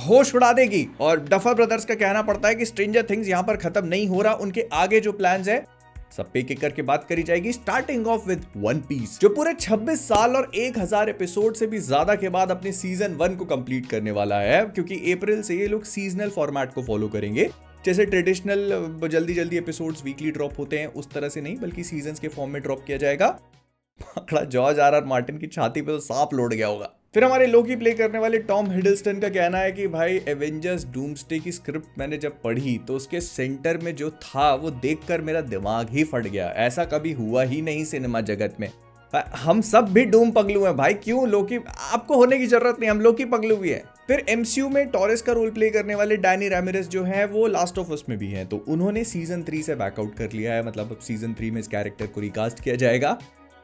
होश उड़ा देगी। और डफर ब्रदर्स का कहना पड़ता है कि स्ट्रेंजर थिंग्स यहाँ पर खत्म नहीं हो रहा, उनके आगे जो प्लान्स है सब पे एक करके बात करी जाएगी, starting off with one piece, जो पूरे 26 साल और 1000 एपिसोड से भी ज्यादा के बाद अपने सीजन 1 को कंप्लीट करने वाला है, क्योंकि अप्रैल से ये लोग सीजनल फॉर्मेट को फॉलो करेंगे। जैसे ट्रेडिशनल जल्दी जल्दी एपिसोड्स वीकली ड्रॉप होते हैं उस तरह से नहीं, बल्कि सीजन्स के फॉर्म में ड्रॉप किया जाएगा। पकड़ा जॉर्ज आर आर मार्टिन की छाती पे तो सांप लौट गया होगा। फिर हमारे लोकी प्ले करने वाले टॉम हिडलस्टन का कहना है कि भाई एवेंजर्स डूम्सडे की स्क्रिप्ट मैंने जब पढ़ी तो उसके सेंटर में जो था वो देखकर मेरा दिमाग ही फट गया। ऐसा कभी हुआ ही नहीं सिनेमा जगत में। हम सब भी डूम पगलू हैं भाई, क्यों लोकी, आपको होने की जरूरत नहीं, हम लोकी पगलू भी हैं। फिर एमसीयू में टॉरेस का रोल प्ले करने वाले डैनी रैमिरेस जो है वो लास्ट ऑफ अस में भी हैं, तो उन्होंने सीजन 3 से बैकआउट कर लिया है। मतलब अब सीजन 3 में इस कैरेक्टर को रिकास्ट किया जाएगा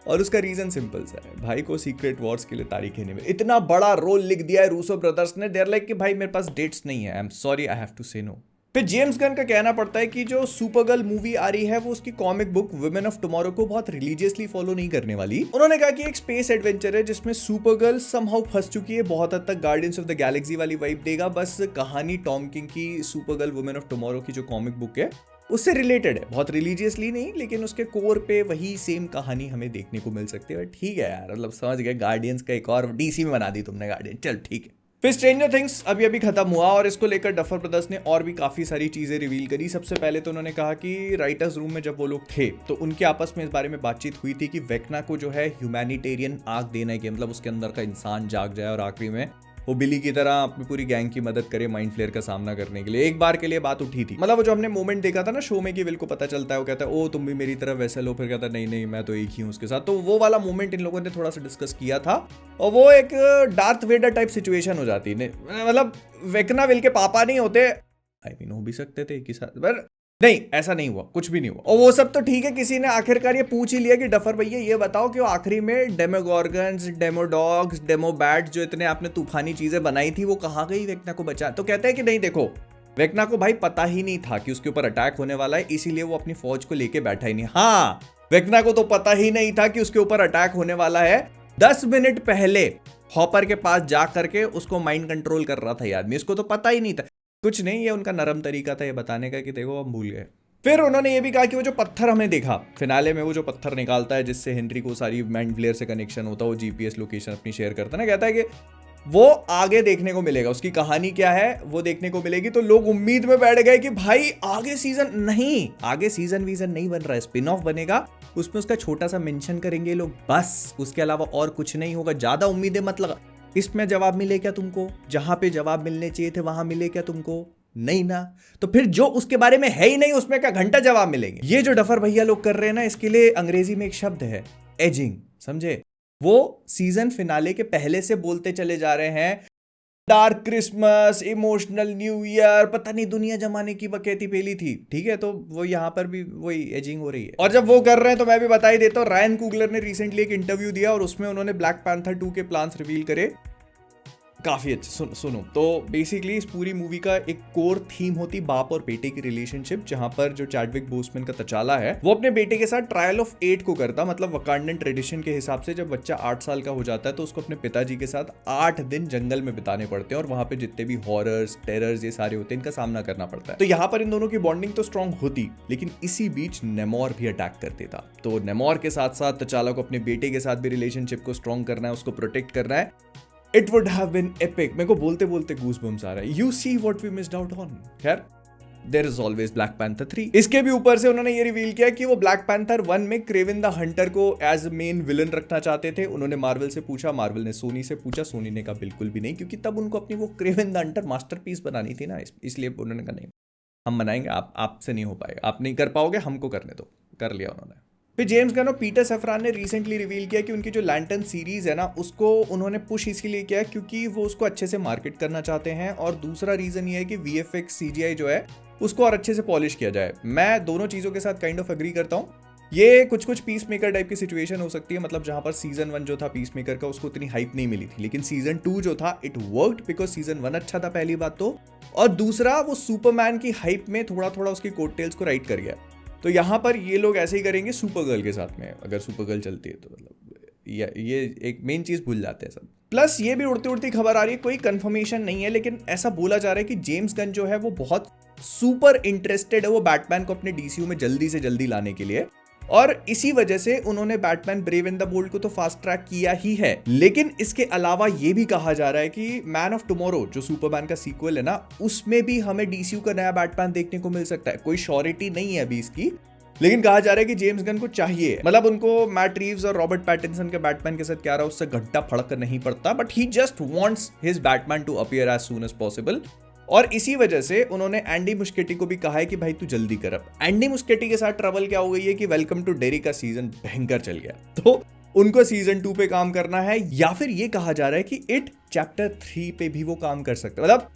और उसका रीजन सिंपल सा है, भाई को सीक्रेट वॉर्स के लिए तारीखें नहीं मिली। इतना बड़ा रोल लिख दिया है रूसो ब्रदर्स ने, देयर लाइक कि भाई मेरे पास डेट्स नहीं है, I am sorry, I have to say no. फिर जेम्स गन का कहना पड़ता है कि जो सुपरगर्ल मूवी आ रही है वो उसकी comic book women of tomorrow को बहुत रिलीजियसली फॉलो नहीं करने वाली। उन्होंने कहा कि एक स्पेस एडवेंचर है जिसमें सुपरगर्ल समहाउ फंस चुकी है, बहुत हद तक गार्डियंस ऑफ द गैलेक्सी वाली वाइब देगा। बस कहानी टॉम किंग की सुपरगर्ल वुमेन ऑफ टुमारो की जो कॉमिक बुक है उससे रिलेटेड है, बहुत रिलीजियसली नहीं, लेकिन उसके कोर पे वही सेम कहानी हमें देखने को मिल सकती है। ठीक है यार, मतलब समझ गए, गार्डियंस का एक और डीसी में बना दी तुमने गार्डियन, चल ठीक है। फिर स्ट्रेंजर थिंग्स अभी अभी खत्म हुआ और इसको लेकर डफर ब्रदर्स ने और भी काफी सारी चीजें रिवील करी। सबसे पहले तो उन्होंने कहा कि राइटर्स रूम में जब वो लोग थे तो उनके आपस में इस बारे में बातचीत हुई थी कि वेक्ना को जो है ह्यूमैनिटेरियन आग देना है, कि मतलब उसके अंदर का इंसान जाग जाए और आखिरी में वो बिली की तरह अपनी पूरी गैंग की मदद करे माइंड फ्लेयर का सामना करने के लिए। एक बार के लिए बात उठी थी, मतलब वो जो हमने मोमेंट देखा था ना शो में कि विल को पता चलता है, वो कहता है ओ तुम भी मेरी तरह वेसल हो, फिर कहता है नहीं नहीं मैं तो एक ही हूँ उसके साथ। तो वो वाला मोमेंट इन लोगों ने थोड़ा सा डिस्कस किया था और वो एक डार्थ वेडर टाइप सिचुएशन हो जाती है। मतलब वेक्ना विल के पापा नहीं होते, आई मीन हो भी सकते थे एक ही साथ, पर नहीं ऐसा नहीं हुआ, कुछ भी नहीं हुआ। और वो सब तो ठीक है, किसी ने आखिरकार ये पूछ ही लिया कि डफर भैया ये बताओ कि वो आखिरी में डेमोगॉर्गन्स, डेमोडॉग्स, डेमोबैट जो इतने आपने तूफानी चीजें बनाई थी वो कहाँ गई वेक्ना को बचा। तो कहते हैं कि नहीं देखो, वेक्ना को भाई पता ही नहीं था कि उसके ऊपर अटैक होने वाला है, इसीलिए वो अपनी फौज को लेके बैठा ही नहीं। हाँ, वेक्ना को तो पता ही नहीं था कि उसके ऊपर अटैक होने वाला है। 10 मिनट पहले हॉपर के पास जा करके उसको माइंड कंट्रोल कर रहा था ये आदमी, इसको तो पता ही नहीं था। कुछ नहीं, ये उनका नरम तरीका था ये बताने का कि देखो हम भूल गए। फिर उन्होंने ये भी कहा कि वो जो पत्थर हमने देखा फिनाले में, वो जो पत्थर निकालता है जिससे हेनरी को सारी माइंड फ्लेयर से कनेक्शन होता है, वो जीपीएस लोकेशन अपनी शेयर करता है ना, कहता है कि वो आगे देखने को मिलेगा, उसकी कहानी क्या है वो देखने को मिलेगी। तो लोग उम्मीद में बैठ गए कि भाई आगे सीजन नहीं, आगे सीजन वीजन नहीं बन रहा है, स्पिन ऑफ बनेगा, उसमें उसका छोटा सा मेंशन करेंगे लोग, बस उसके अलावा और कुछ नहीं होगा। ज्यादा उम्मीदें मत लगा। इसमें जवाब मिले क्या तुमको? जहां पे जवाब मिलने चाहिए थे वहां मिले क्या तुमको? नहीं ना। तो फिर जो उसके बारे में है ही नहीं उसमें क्या घंटा जवाब मिलेंगे? ये जो डफर भैया लोग कर रहे हैं ना, इसके लिए अंग्रेजी में एक शब्द है एजिंग, समझे? वो सीजन फिनाले के पहले से बोलते चले जा रहे हैं dark Christmas, emotional new year, पता नहीं दुनिया जमाने की बकैती पेली थी। ठीक है, तो वो यहाँ पर भी वही एजिंग हो रही है। और जब वो कर रहे हैं तो मैं भी बता ही देता हूँ, रायन कुगलर ने रिसेंटली एक इंटरव्यू दिया और उसमें उन्होंने ब्लैक पैंथर 2 के प्लान्स रिवील करे, काफी अच्छे। सुनो तो बेसिकली इस पूरी मूवी का एक कोर थीम होती बाप और बेटे की रिलेशनशिप, जहां पर जो चैडविक बोसमैन का तचाला है वो अपने बेटे के साथ ट्रायल ऑफ 8 को करता। मतलब वकांडन ट्रेडिशन के हिसाब से जब बच्चा 8 साल का हो जाता है तो उसको अपने पिताजी के साथ 8 दिन जंगल में बिताने पड़ते हैं और वहां पे जितने भी हॉरर्स, टेरर्स ये सारे होते हैं इनका सामना करना पड़ता है। तो यहाँ पर इन दोनों की बॉन्डिंग तो स्ट्रॉन्ग होती, लेकिन इसी बीच नेमोर भी अटैक कर देता। तो नेमोर के साथ साथ तचाला को अपने बेटे के साथ भी रिलेशनशिप को स्ट्रॉन्ग करना है, उसको प्रोटेक्ट करना है। It would have been epic. मेरे को बोलते बोलते गूज़बम्स आ रहा है। You see what we missed out on. खैर, there is always Black Panther 3. इसके भी ऊपर से उन्होंने ये रिवील किया कि वो Black Panther 1 में क्रेवन द हंटर को एज मेन विलन रखना चाहते थे। उन्होंने मार्वल से पूछा, मार्वल ने सोनी से पूछा, सोनी ने कहा बिल्कुल भी नहीं, क्योंकि तब उनको अपनी वो क्रेवन द हंटर मास्टरपीस बनानी थी ना, इसलिए उन्होंने कहा नहीं हम बनाएंगे, आपसे नहीं हो पाएगा, आप नहीं कर पाओगे, हमको करने दो। कर लिया उन्होंने। फिर जेम्स गन और पीटर सैफरान ने रिसेंटली रिवील किया कि उनकी जो लैंटर्न सीरीज है ना उसको उन्होंने पुश इसीलिए किया क्योंकि वो उसको अच्छे से मार्केट करना चाहते हैं, और दूसरा रीजन ये है कि वीएफएक्स सीजीआई जो है उसको और अच्छे से पॉलिश किया जाए। मैं दोनों चीज़ों के साथ काइंड ऑफ एग्री करता हूँ। ये कुछ पीस मेकर टाइप की सिचुएशन हो सकती है, मतलब जहां पर सीजन 1 जो था पीस मेकर का उसको इतनी हाइप नहीं मिली थी, लेकिन सीजन 2 जो था इट वर्कड बिकॉज सीजन 1 अच्छा था, पहली बात तो, और दूसरा वो सुपरमैन की हाइप में थोड़ा थोड़ा उसकी कोटटेल्स को राइट कर गया। तो यहाँ पर ये लोग ऐसे ही करेंगे सुपरगर्ल के साथ में, अगर सुपरगर्ल चलती है तो मतलब ये एक मेन चीज भूल जाते हैं सब। प्लस ये भी उड़ती उड़ती खबर आ रही है, कोई कंफर्मेशन नहीं है, लेकिन ऐसा बोला जा रहा है कि जेम्स गन जो है वो बहुत सुपर इंटरेस्टेड है वो बैटमैन को अपने डीसीयू में जल्दी से जल्दी लाने के लिए, और इसी वजह से उन्होंने Batman brave in the bold को तो फास्ट ट्रैक किया ही है। लेकिन इसके अलावा ये भी कहा जा रहा है कि मैन ऑफ टुमारो जो सुपरमैन का सीक्वल है ना, उसमें भी हमें डीसीयू का नया बैटमैन देखने को मिल सकता है। कोई श्योरिटी नहीं है अभी इसकी, लेकिन कहा जा रहा है कि जेम्स गन को चाहिए, मतलब उनको मैट रीव्स और रॉबर्ट पैटिंसन के बैटमैन के साथ क्या रहा उससे घंटा फड़क नहीं पड़ता, but he just wants his Batman to appear as soon as possible. और इसी वजह से उन्होंने एंडी मुस्केटी को भी कहा है कि भाई तू जल्दी कर। अब एंडी मुस्केटी के साथ ट्रबल क्या हो गई है कि वेलकम टू डेरी का सीजन भयंकर चल गया, तो उनको सीजन 2 पे काम करना है, या फिर ये कहा जा रहा है कि इट चैप्टर 3 पे भी वो काम कर सकते हैं। मतलब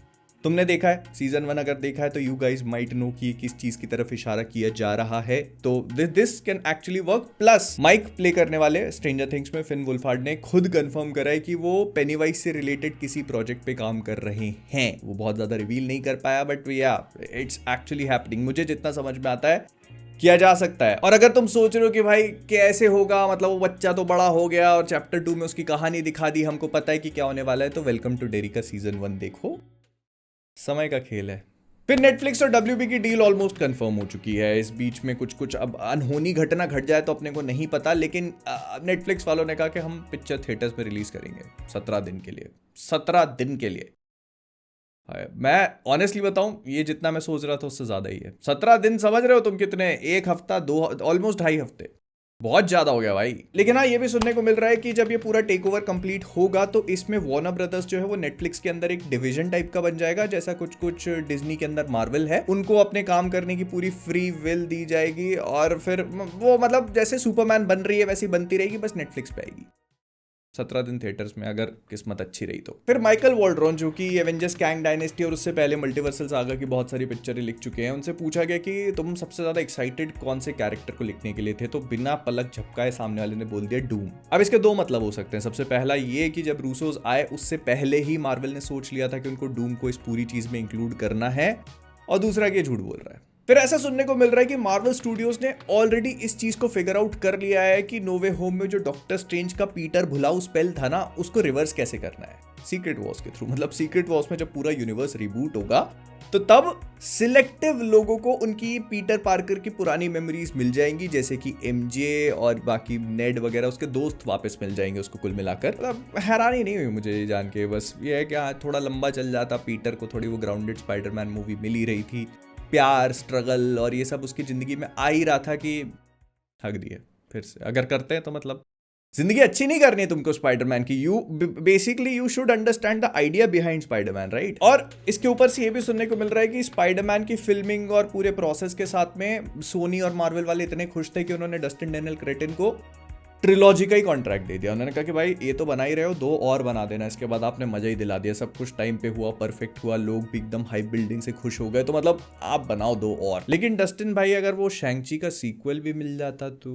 तुमने देखा है सीजन 1, अगर देखा है तो यू गाइज माइट नो कि किस चीज की तरफ इशारा किया जा रहा है, तो this can actually work. Plus Mike play करने वाले स्ट्रेंजर थिंग्स में फिन वुल्फार्ड ने खुद कंफर्म करा है कि वो पेनीवाइज से रिलेटेड किसी प्रोजेक्ट पे काम कर रहे हैं। वो बहुत ज्यादा रिवील नहीं कर पाया, बट या इट्स एक्चुअली हैपनिंग। मुझे जितना समझ में आता है किया जा सकता है। और अगर तुम सोच रहे हो कि भाई कैसे होगा, मतलब वो बच्चा तो बड़ा हो गया और चैप्टर 2 में उसकी कहानी दिखा दी, हमको पता है कि क्या होने वाला है, तो वेलकम टू डेरी का सीजन 1 देखो, समय का खेल है। फिर नेटफ्लिक्स और डब्ल्यूबी की डील ऑलमोस्ट कंफर्म हो चुकी है। इस बीच में कुछ अब अनहोनी घटना घट जाए तो अपने को नहीं पता, लेकिन नेटफ्लिक्स वालों ने कहा कि हम पिक्चर थिएटर्स में रिलीज करेंगे 17 दिन के लिए। 17 दिन के लिए मैं ऑनेस्टली बताऊं, ये जितना मैं सोच रहा था उससे ज्यादा ही है। 17 दिन समझ रहे हो तुम कितने, एक हफ्ता, 2, ऑलमोस्ट 2.5 हफ्ते, बहुत ज्यादा हो गया भाई। लेकिन हाँ, ये भी सुनने को मिल रहा है कि जब ये पूरा टेक ओवर कंप्लीट होगा तो इसमें वार्नर ब्रदर्स जो है वो नेटफ्लिक्स के अंदर एक डिवीजन टाइप का बन जाएगा, जैसा कुछ डिज्नी के अंदर मार्वल है। उनको अपने काम करने की पूरी फ्री विल दी जाएगी, और फिर वो मतलब जैसे सुपरमैन बन रही है वैसी बनती रहेगी, बस नेटफ्लिक्स पे आएगी। 17 दिन थिएटर्स में, अगर किस्मत अच्छी रही तो। फिर माइकल वॉल्ड्रॉन जो कि एवेंजर्स कैंग डायनेस्टी और उससे पहले मल्टीवर्सल सागा की बहुत सारी पिक्चरें लिख चुके हैं, उनसे पूछा गया कि तुम सबसे ज्यादा एक्साइटेड कौन से कैरेक्टर को लिखने के लिए थे, तो बिना पलक झपकाए सामने वाले ने बोल दिया डूम। अब इसके 2 मतलब हो सकते हैं। सबसे पहला ये कि जब रूसोस आए उससे पहले ही मार्वल ने सोच लिया था कि उनको डूम को इस पूरी चीज में इंक्लूड करना है, और दूसरा कि झूठ बोल रहा है। फिर ऐसा सुनने को मिल रहा है कि मार्वल स्टूडियोज ने ऑलरेडी इस चीज को फिगर आउट कर लिया है कि नो वे होम में जो डॉक्टर स्ट्रेंज का पीटर भुलाऊ स्पेल था ना, उसको रिवर्स कैसे करना है सीक्रेट वॉर्स के थ्रू। मतलब सीक्रेट वॉर्स में जब पूरा यूनिवर्स रिबूट होगा तो तब सिलेक्टिव लोगों को उनकी पीटर पार्कर की पुरानी मेमोरीज मिल जाएंगी, जैसे कि एमजे और बाकी नेड वगैरह उसके दोस्त वापस मिल जाएंगे उसको कुल मिलाकर। मतलब हैरानी नहीं हुई मुझे जान के, बस ये है कि थोड़ा लंबा चल जाता, पीटर को थोड़ी वो ग्राउंडेड स्पाइडरमैन मूवी मिल ही रही थी, प्यार, स्ट्रगल और ये सब उसकी जिंदगी में आ ही रहा था कि हक दिए फिर से। अगर करते हैं तो मतलब जिंदगी अच्छी नहीं करनी है तुमको स्पाइडरमैन की। Basically you should understand the idea behind Spiderman, right. और इसके ऊपर से ये भी सुनने को मिल रहा है कि स्पाइडरमैन की फिल्मिंग और पूरे प्रोसेस के साथ में सोनी और मार्वल वाले इतने खुश थे कि उन्होंने डस्टिन डेनियल क्रेटिन को ट्रिलॉजी का ही कॉन्ट्रैक्ट दे दिया। उन्होंने कहा कि भाई ये तो बना ही रहे हो, 2 और बना देना, इसके बाद आपने मजा ही दिला दिया, सब कुछ टाइम पे हुआ, परफेक्ट हुआ, लोग भी एकदम हाई बिल्डिंग से खुश हो गए, तो मतलब आप बनाओ 2 और। लेकिन डस्टिन भाई अगर वो शैंग-ची का सीक्वल भी मिल जाता तो।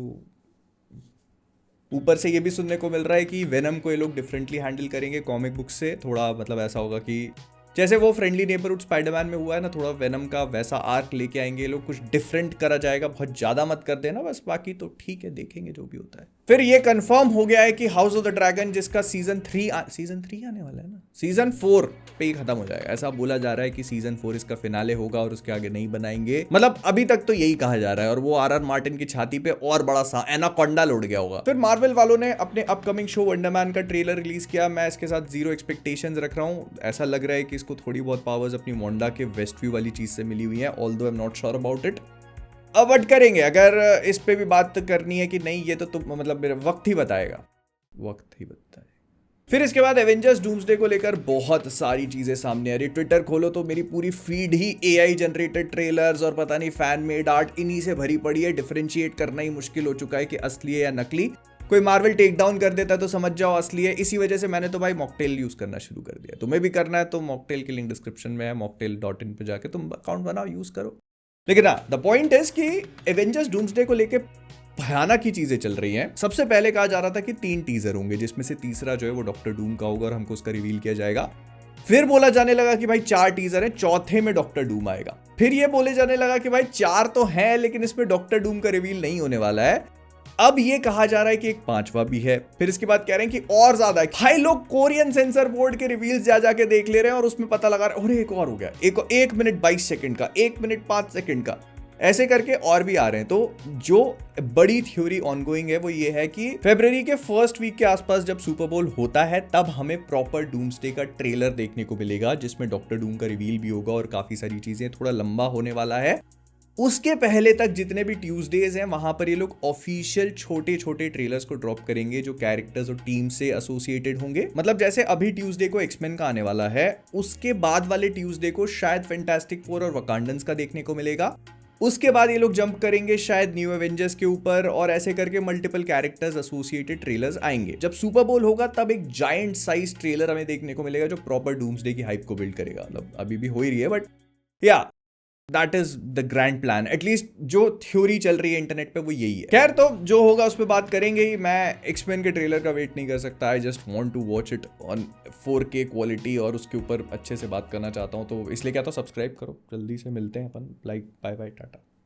ऊपर से ये भी सुनने को मिल रहा है कि वेनम को ये लोग डिफरेंटली हैंडल करेंगे कॉमिक बुक से। थोड़ा मतलब ऐसा होगा कि जैसे वो फ्रेंडली नेबरहुड स्पाइडरमैन में हुआ है ना, थोड़ा वेनम का वैसा आर्क लेके आएंगे ये लोग, कुछ डिफरेंट करा जाएगा, बहुत ज्यादा मत कर देना बस, बाकी तो ठीक है, देखेंगे जो भी होता है। फिर ये कंफर्म हो गया है कि हाउस ऑफ द ड्रैगन जिसका सीजन 3 आने वाला है ना, सीजन 4 पे ही खत्म हो जाएगा। ऐसा बोला जा रहा है कि सीजन 4 इसका फिनाले होगा और उसके आगे नहीं बनाएंगे, मतलब अभी तक तो यही कहा जा रहा है। और वो आर मार्टिन की छाती पे और बड़ा सा एनाकोंडा लोड गया होगा। फिर मार्वल वालों ने अपने अपकमिंग शो वंडरमैन का ट्रेलर रिलीज किया। मैं इसके साथ 0 एक्सपेक्टेशंस रख रहा हूँ। ऐसा लग रहा है कि इसको थोड़ी बहुत पावर्स अपनी वांडा के वेस्टव्यू वाली चीज से मिली हुई है, although I am not sure about it. Avoid करेंगे अगर इस पे भी बात करनी है कि नहीं, ये तो तुम मतलब मेरा वक्त ही बताएगा, वक्त ही बताएगा। फिर इसके बाद एवेंजर्स डूम्सडे को लेकर बहुत सारी चीजें सामने आ रही। ट्विटर खोलो तो मेरी पूरी फीड ही एआई जनरेटेड ट्रेलर्स और पता नहीं फैन मेड आर्ट इन्हीं से भरी पड़ी है। डिफरेंशिएट करना ही मुश्किल हो चुका है कि असली है या नकली। कोई मार्वल टेक डाउन कर देता है तो समझ जाओ असली है। इसी वजह से मैंने तो भाई मॉकटेल यूज करना शुरू कर दिया। तुम्हें भी करना है तो मॉकटेल की लिंक डिस्क्रिप्शन में है, mocktail.in पे जाके तुम अकाउंट बनाओ, यूज करो। लेकिन हाँ, द पॉइंट इज कि एवेंजर्स डूम्सडे को लेके भयानक ही चीजें चल रही हैं। सबसे पहले कहा जा रहा था कि 3 टीजर होंगे, जिसमें से तीसरा जो है वो डॉक्टर डूम का होगा और हमको उसका रिवील किया जाएगा। फिर बोला जाने लगा कि भाई 4 टीजर हैं, चौथे में डॉक्टर डूम आएगा। फिर ये बोले जाने लगा कि भाई 4 तो हैं लेकिन इसमें डॉक्टर डूम का रिवील नहीं होने वाला है। अब ये कहा जा रहा है कि एक 5वां भी है। फिर इसके बाद कह रहे हैं कि और ज्यादा भाई लोग कोरियन सेंसर बोर्ड के रिवील्स जा जाके देख ले रहे हैं और उसमें पता लगा रहे हैं अरे एक और हो गया, एक मिनट 22 सेकंड का, 1 मिनट 5 सेकंड का, ऐसे करके और भी आ रहे हैं। तो जो बड़ी थ्योरी ऑनगोइंग है वो ये है कि फरवरी के फर्स्ट वीक के आसपास जब सुपर बोल होता है तब हमें प्रॉपर डूम्सडे का ट्रेलर देखने को मिलेगा, जिसमें डॉक्टर डूम का रिवील भी होगा और काफी सारी चीजें, थोड़ा लंबा होने वाला है। उसके पहले तक जितने भी ट्यूसडेज हैं वहां पर ये लोग ऑफिशियल छोटे छोटे ट्रेलर्स को ड्रॉप करेंगे जो कैरेक्टर्स और टीम से एसोसिएटेड होंगे। मतलब जैसे अभी ट्यूसडे को एक्समेन का आने वाला है, उसके बाद वाले ट्यूसडे को शायद फैंटास्टिक फोर और वकांडन्स का देखने को मिलेगा। उसके बाद ये लोग जंप करेंगे शायद न्यू एवेंजर्स के ऊपर और ऐसे करके मल्टीपल कैरेक्टर्स एसोसिएटेड ट्रेलर्स आएंगे। जब सुपर बोल होगा तब एक जायंट साइज ट्रेलर हमें देखने को मिलेगा जो प्रॉपर डूम्सडे की हाइप को बिल्ड करेगा। मतलब अभी भी हो ही रही है, बट या that is the grand plan. At least जो थ्योरी चल रही है इंटरनेट पे वो यही है। खैर, तो जो होगा उस पर बात करेंगे ही। मैं एक्समेन के ट्रेलर का वेट नहीं कर सकता। I just want to watch it on 4K quality और उसके ऊपर अच्छे से बात करना चाहता हूँ। तो इसलिए कहता हूँ सब्सक्राइब करो। जल्दी से मिलते हैं अपन। Like, bye bye, Tata.